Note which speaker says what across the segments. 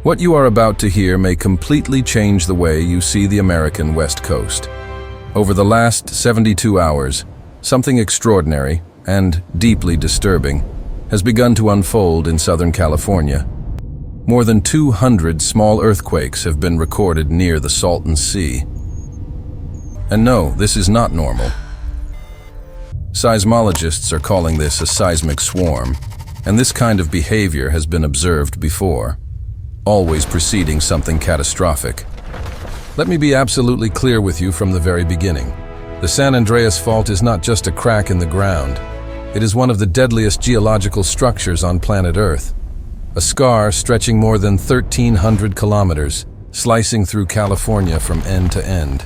Speaker 1: What you are about to hear may completely change the way you see the American West Coast. Over the last 72 hours, something extraordinary and deeply disturbing has begun to unfold in Southern California. More than 200 small earthquakes have been recorded near the Salton Sea. And no, this is not normal. Seismologists are calling this a seismic swarm, and this kind of behavior has been observed before, always preceding something catastrophic. Let me be absolutely clear with you from the very beginning. The San Andreas Fault is not just a crack in the ground. It is one of the deadliest geological structures on planet Earth. A scar stretching more than 1,300 kilometers, slicing through California from end to end.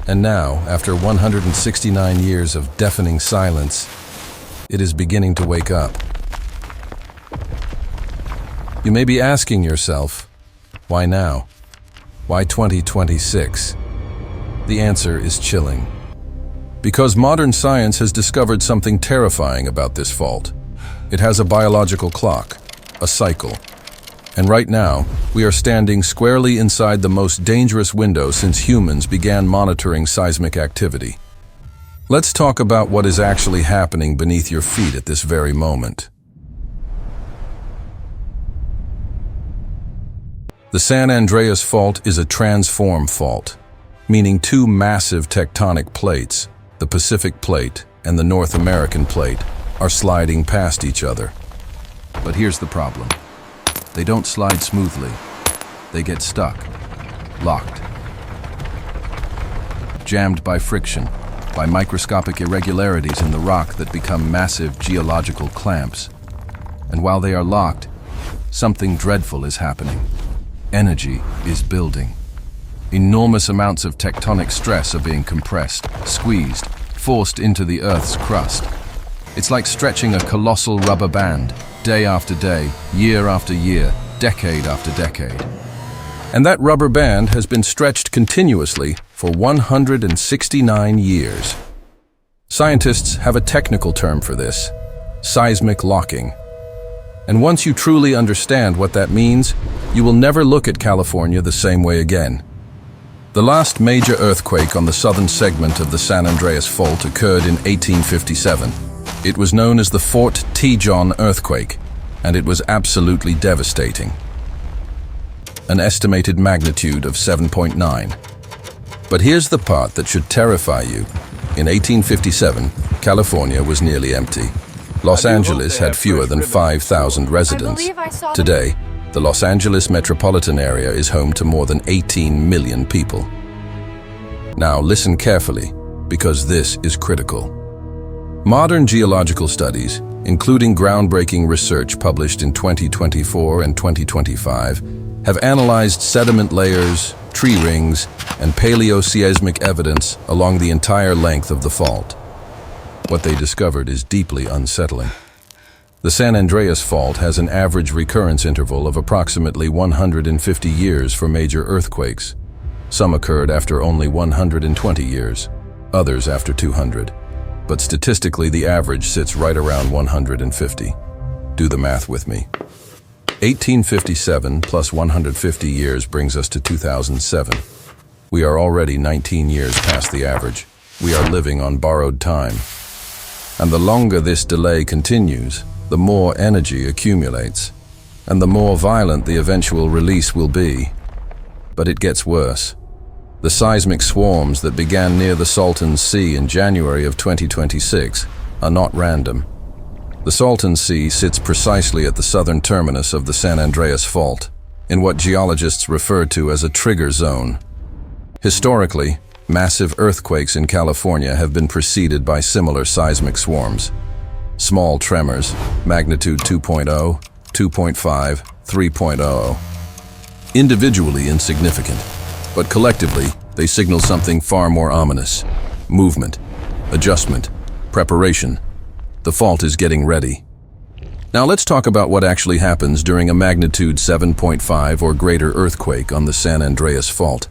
Speaker 1: And now, after 169 years of deafening silence, it is beginning to wake up. You may be asking yourself, why now? Why 2026? The answer is chilling. Because modern science has discovered something terrifying about this fault. It has a biological clock, a cycle. And right now, we are standing squarely inside the most dangerous window since humans began monitoring seismic activity. Let's talk about what is actually happening beneath your feet at this very moment. The San Andreas Fault is a transform fault, meaning two massive tectonic plates, the Pacific Plate and the North American Plate, are sliding past each other. But here's the problem. They don't slide smoothly. They get stuck, locked, jammed by friction, by microscopic irregularities in the rock that become massive geological clamps. And while they are locked, something dreadful is happening. Energy is building. Enormous amounts of tectonic stress are being compressed, squeezed, forced into the Earth's crust. It's like stretching a colossal rubber band, day after day, year after year, decade after decade. And that rubber band has been stretched continuously for 169 years. Scientists have a technical term for this: seismic locking. And once you truly understand what that means, you will never look at California the same way again. The last major earthquake on the southern segment of the San Andreas Fault occurred in 1857. It was known as the Fort T. John earthquake, and it was absolutely devastating. An estimated magnitude of 7.9. But here's the part that should terrify you. In 1857, California was nearly empty. Los Angeles had fewer than 5,000 residents. Today, the Los Angeles metropolitan area is home to more than 18 million people. Now listen carefully, because this is critical. Modern geological studies, including groundbreaking research published in 2024 and 2025, have analyzed sediment layers, tree rings, and paleoseismic evidence along the entire length of the fault. What they discovered is deeply unsettling. The San Andreas Fault has an average recurrence interval of approximately 150 years for major earthquakes. Some occurred after only 120 years, others after 200. But statistically, the average sits right around 150. Do the math with me. 1857 plus 150 years brings us to 2007. We are already 19 years past the average. We are living on borrowed time. And the longer this delay continues, the more energy accumulates, and the more violent the eventual release will be. But it gets worse. The seismic swarms that began near the Salton Sea in January of 2026 are not random. The Salton Sea sits precisely at the southern terminus of the San Andreas Fault, in what geologists refer to as a trigger zone. Historically, massive earthquakes in California have been preceded by similar seismic swarms. Small tremors, magnitude 2.0, 2.5, 3.0. Individually insignificant, but collectively they signal something far more ominous. Movement, adjustment, preparation. The fault is getting ready. Now let's talk about what actually happens during a magnitude 7.5 or greater earthquake on the San Andreas Fault.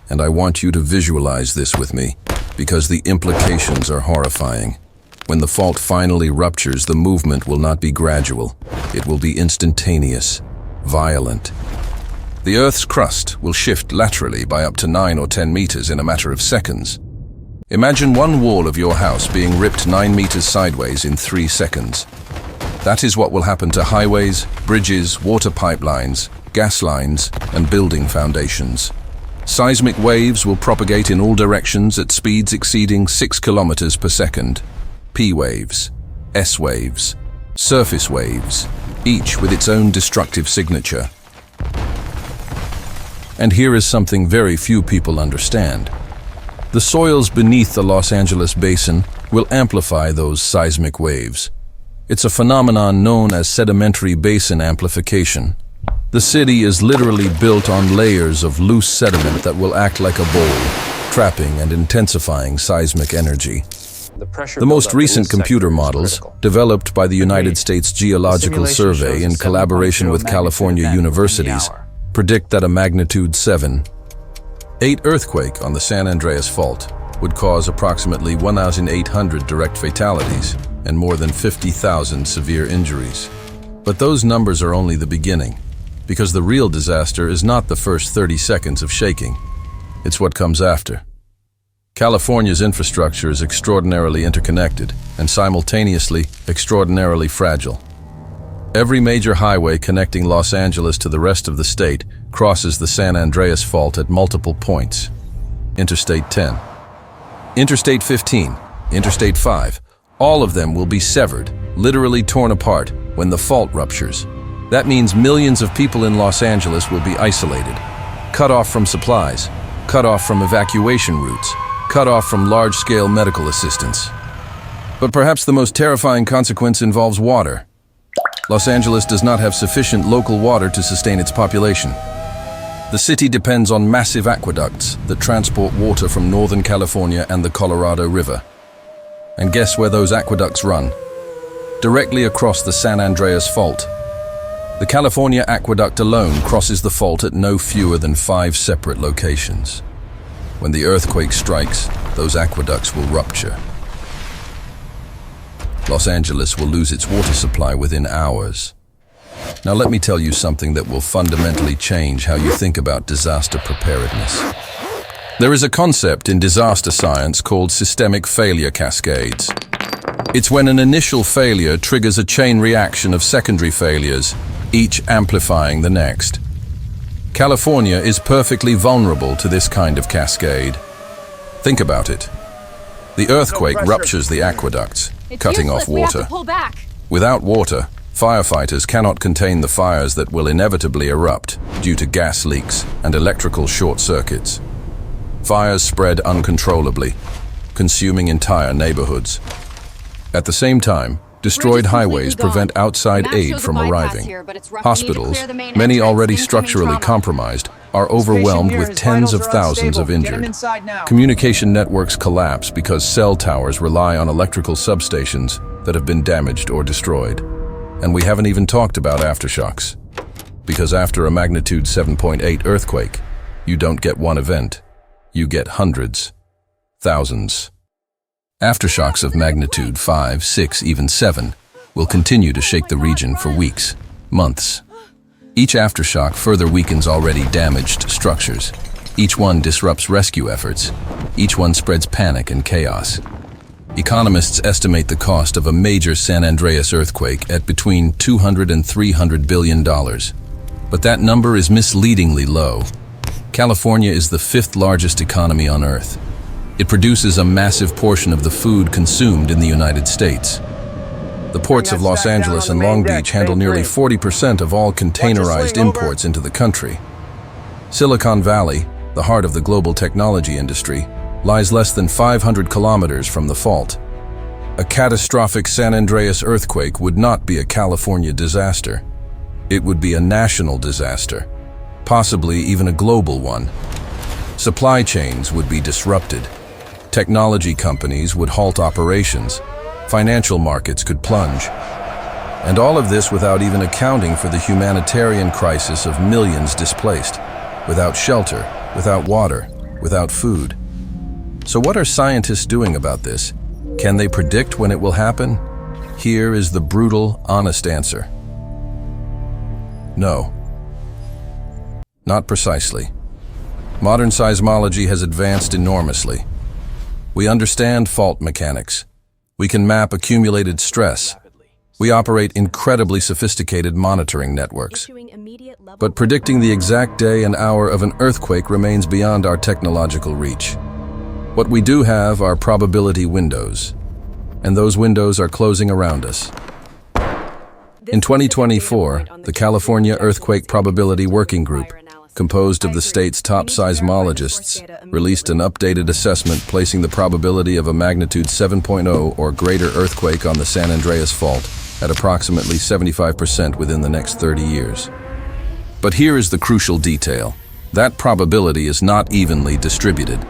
Speaker 1: And I want you to visualize this with me, because the implications are horrifying. When the fault finally ruptures, the movement will not be gradual. It will be instantaneous. violent. The Earth's crust will shift laterally by up to 9 or 10 meters in a matter of seconds. Imagine one wall of your house being ripped 9 meters sideways in 3 seconds. That is what will happen to highways, bridges, water pipelines, gas lines, and building foundations. Seismic waves will propagate in all directions at speeds exceeding 6 kilometers per second. P waves, S waves, surface waves, each with its own destructive signature. And here is something very few people understand. The soils beneath the Los Angeles basin will amplify those seismic waves. It's a phenomenon known as sedimentary basin amplification. The city is literally built on layers of loose sediment that will act like a bowl, trapping and intensifying seismic energy. The most recent computer models, developed by the United States Geological Survey in collaboration with California universities, predict that a magnitude 7.8 earthquake on the San Andreas Fault would cause approximately 1,800 direct fatalities and more than 50,000 severe injuries. But those numbers are only the beginning, because the real disaster is not the first 30 seconds of shaking. It's what comes after. California's infrastructure is extraordinarily interconnected and simultaneously extraordinarily fragile. Every major highway connecting Los Angeles to the rest of the state crosses the San Andreas Fault at multiple points. Interstate 10, Interstate 15, Interstate 5, all of them will be severed, literally torn apart, when the fault ruptures. That means millions of people in Los Angeles will be isolated, cut off from supplies, cut off from evacuation routes, cut off from large-scale medical assistance. But perhaps the most terrifying consequence involves water. Los Angeles does not have sufficient local water to sustain its population. The city depends on massive aqueducts that transport water from Northern California and the Colorado River. And guess where those aqueducts run? Directly across the San Andreas Fault. The California aqueduct alone crosses the fault at no fewer than 5 separate locations. When the earthquake strikes, those aqueducts will rupture. Los Angeles will lose its water supply within hours. Now let me tell you something that will fundamentally change how you think about disaster preparedness. There is a concept in disaster science called systemic failure cascades. It's when an initial failure triggers a chain reaction of secondary failures, each amplifying the next. California is perfectly vulnerable to this kind of cascade. Think about it. The earthquake ruptures the aqueducts, cutting off water. Without water, firefighters cannot contain the fires that will inevitably erupt due to gas leaks and electrical short circuits. Fires spread uncontrollably, consuming entire neighborhoods. At the same time, destroyed highways prevent outside aid from arriving. Hospitals, many already structurally compromised, are overwhelmed with tens of thousands of injured. Communication networks collapse because cell towers rely on electrical substations that have been damaged or destroyed. And we haven't even talked about aftershocks. Because after a magnitude 7.8 earthquake, you don't get one event. You get hundreds, thousands. Aftershocks of magnitude 5, 6, even 7 will continue to shake the region for weeks, months. Each aftershock further weakens already damaged structures. Each one disrupts rescue efforts. Each one spreads panic and chaos. Economists estimate the cost of a major San Andreas earthquake at between $200 and $300 billion. But that number is misleadingly low. California is the 5th largest economy on Earth. It produces a massive portion of the food consumed in the United States. The ports of Los Angeles and Long Beach handle nearly 40% of all containerized imports into the country. Silicon Valley, the heart of the global technology industry, lies less than 500 kilometers from the fault. A catastrophic San Andreas earthquake would not be a California disaster. It would be a national disaster, possibly even a global one. Supply chains would be disrupted. Technology companies would halt operations. Financial markets could plunge. And all of this without even accounting for the humanitarian crisis of millions displaced, without shelter, without water, without food. So what are scientists doing about this? Can they predict when it will happen? Here is the brutal, honest answer. No, Not precisely. Modern seismology has advanced enormously. We understand fault mechanics. We can map accumulated stress. We operate incredibly sophisticated monitoring networks. But predicting the exact day and hour of an earthquake remains beyond our technological reach. What we do have are probability windows, and those windows are closing around us. In 2024, the California Earthquake Probability Working Group, composed of the state's top seismologists, released an updated assessment placing the probability of a magnitude 7.0 or greater earthquake on the San Andreas Fault at approximately 75% within the next 30 years. But here is the crucial detail. That probability is not evenly distributed.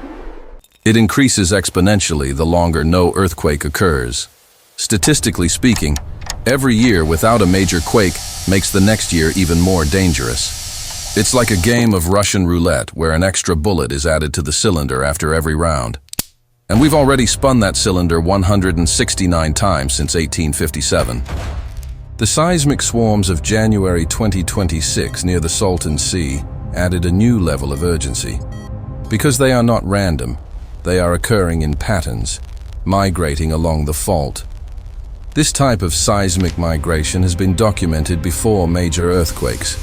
Speaker 1: It increases exponentially the longer no earthquake occurs. Statistically speaking, every year without a major quake makes the next year even more dangerous. It's like a game of Russian roulette where an extra bullet is added to the cylinder after every round. And we've already spun that cylinder 169 times since 1857. The seismic swarms of January 2026 near the Salton Sea added a new level of urgency. Because they are not random, they are occurring in patterns, migrating along the fault. This type of seismic migration has been documented before major earthquakes.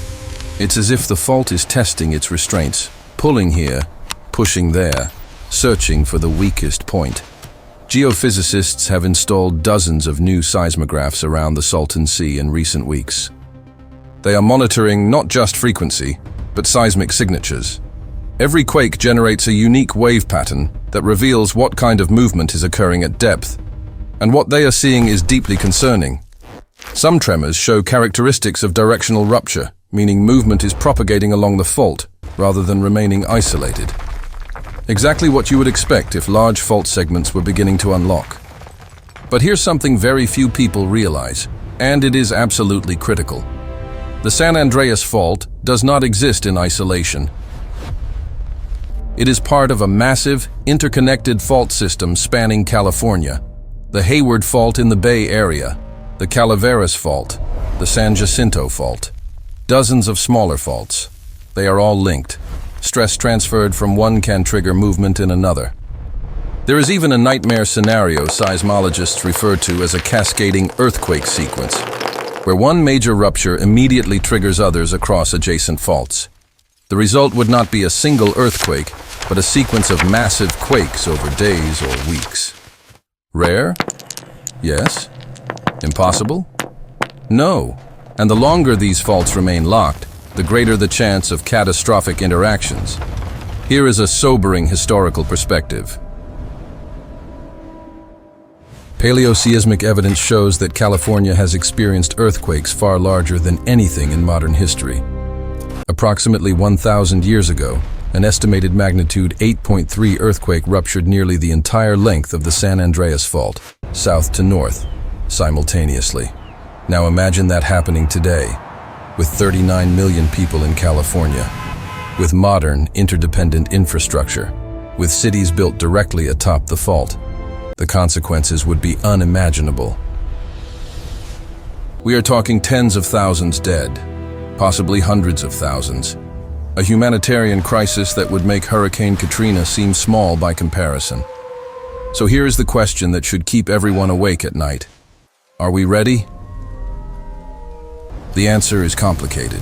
Speaker 1: It's as if the fault is testing its restraints, pulling here, pushing there, searching for the weakest point. Geophysicists have installed dozens of new seismographs around the Salton Sea in recent weeks. They are monitoring not just frequency, but seismic signatures. Every quake generates a unique wave pattern that reveals what kind of movement is occurring at depth, and what they are seeing is deeply concerning. Some tremors show characteristics of directional rupture, meaning movement is propagating along the fault rather than remaining isolated. Exactly what you would expect if large fault segments were beginning to unlock. But here's something very few people realize, and it is absolutely critical. The San Andreas Fault does not exist in isolation. It is part of a massive, interconnected fault system spanning California. The Hayward Fault in the Bay Area, the Calaveras Fault, the San Jacinto Fault. Dozens of smaller faults. They are all linked. Stress transferred from one can trigger movement in another. There is even a nightmare scenario seismologists refer to as a cascading earthquake sequence, where one major rupture immediately triggers others across adjacent faults. The result would not be a single earthquake, but a sequence of massive quakes over days or weeks. Rare? Yes. Impossible? No. And the longer these faults remain locked, the greater the chance of catastrophic interactions. Here is a sobering historical perspective. Paleoseismic evidence shows that California has experienced earthquakes far larger than anything in modern history. Approximately 1,000 years ago, an estimated magnitude 8.3 earthquake ruptured nearly the entire length of the San Andreas Fault, south to north, simultaneously. Now imagine that happening today, with 39 million people in California, with modern, interdependent infrastructure, with cities built directly atop the fault. The consequences would be unimaginable. We are talking tens of thousands dead, possibly hundreds of thousands. A humanitarian crisis that would make Hurricane Katrina seem small by comparison. So here is the question that should keep everyone awake at night. Are we ready? The answer is complicated.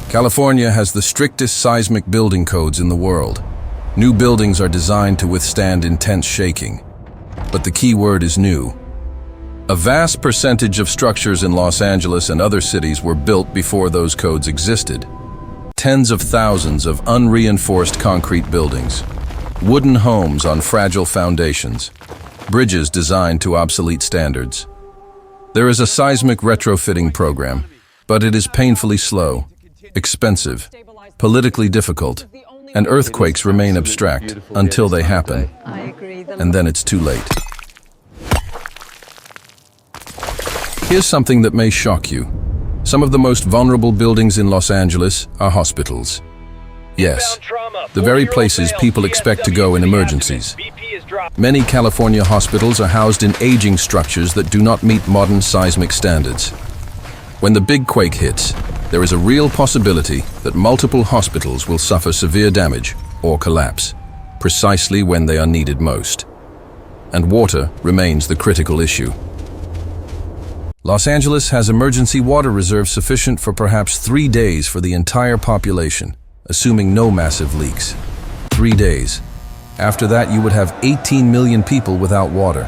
Speaker 1: California has the strictest seismic building codes in the world. New buildings are designed to withstand intense shaking. But the key word is new. A vast percentage of structures in Los Angeles and other cities were built before those codes existed. Tens of thousands of unreinforced concrete buildings, wooden homes on fragile foundations, bridges designed to obsolete standards. There is a seismic retrofitting program, but it is painfully slow, expensive, politically difficult, and earthquakes remain abstract until they happen, and then it's too late. Here's something that may shock you. Some of the most vulnerable buildings in Los Angeles are hospitals. Yes, the very places people expect to go in emergencies. Many California hospitals are housed in aging structures that do not meet modern seismic standards. When the big quake hits, There is a real possibility that multiple hospitals will suffer severe damage or collapse, precisely when they are needed most. And water remains the critical issue. Los Angeles has emergency water reserves sufficient for perhaps 3 days for the entire population, assuming no massive leaks. 3 days. After that, you would have 18 million people without water,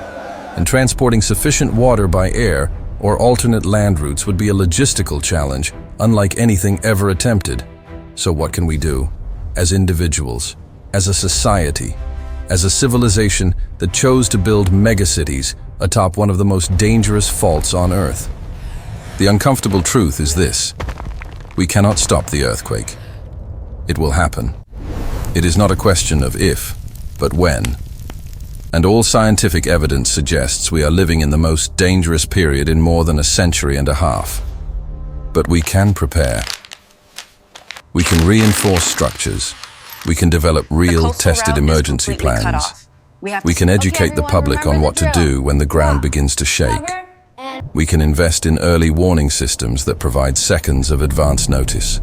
Speaker 1: and transporting sufficient water by air or alternate land routes would be a logistical challenge unlike anything ever attempted. So what can we do? As individuals, as a society, as a civilization that chose to build megacities atop one of the most dangerous faults on Earth. The uncomfortable truth is this: we cannot stop the earthquake. It will happen. It is not a question of if, but when. And all scientific evidence suggests we are living in the most dangerous period in more than a century and a half. But we can prepare. We can reinforce structures. We can develop real, tested emergency plans. We can educate the public on what to do when the ground begins to shake. We can invest in early warning systems that provide seconds of advance notice.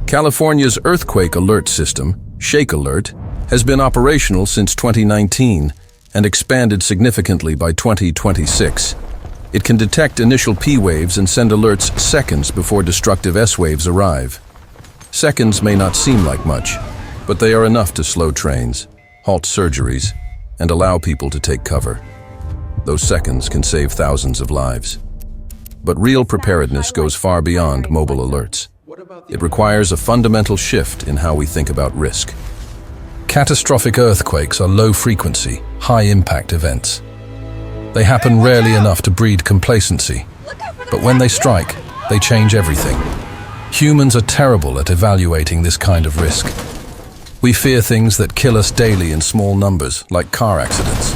Speaker 1: California's earthquake alert system, Shake Alert, has been operational since 2019 and expanded significantly by 2026. It can detect initial P waves and send alerts seconds before destructive S waves arrive. Seconds may not seem like much, but they are enough to slow trains, halt surgeries, and allow people to take cover. Those seconds can save thousands of lives. But real preparedness goes far beyond mobile alerts. It requires a fundamental shift in how we think about risk. Catastrophic earthquakes are low-frequency, high-impact events. They happen rarely enough to breed complacency, but when they strike, they change everything. Humans are terrible at evaluating this kind of risk. We fear things that kill us daily in small numbers, like car accidents.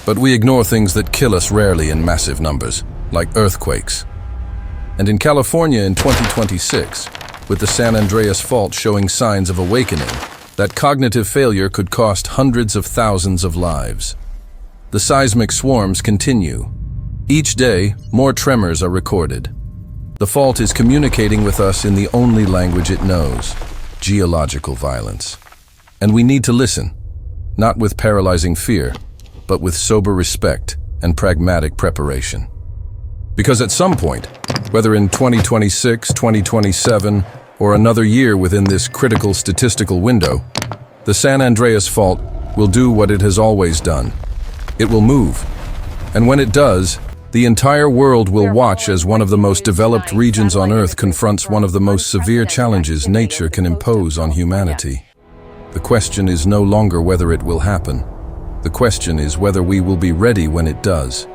Speaker 1: But we ignore things that kill us rarely in massive numbers, like earthquakes. And in California in 2026, with the San Andreas Fault showing signs of awakening, that cognitive failure could cost hundreds of thousands of lives. The seismic swarms continue. Each day, more tremors are recorded. The fault is communicating with us in the only language it knows: geological violence. And we need to listen, not with paralyzing fear, but with sober respect and pragmatic preparation. Because at some point, whether in 2026, 2027, or another year within this critical statistical window, the San Andreas Fault will do what it has always done. It will move. And when it does, the entire world will watch as one of the most developed regions on Earth confronts one of the most severe challenges nature can impose on humanity. The question is no longer whether it will happen. The question is whether we will be ready when it does.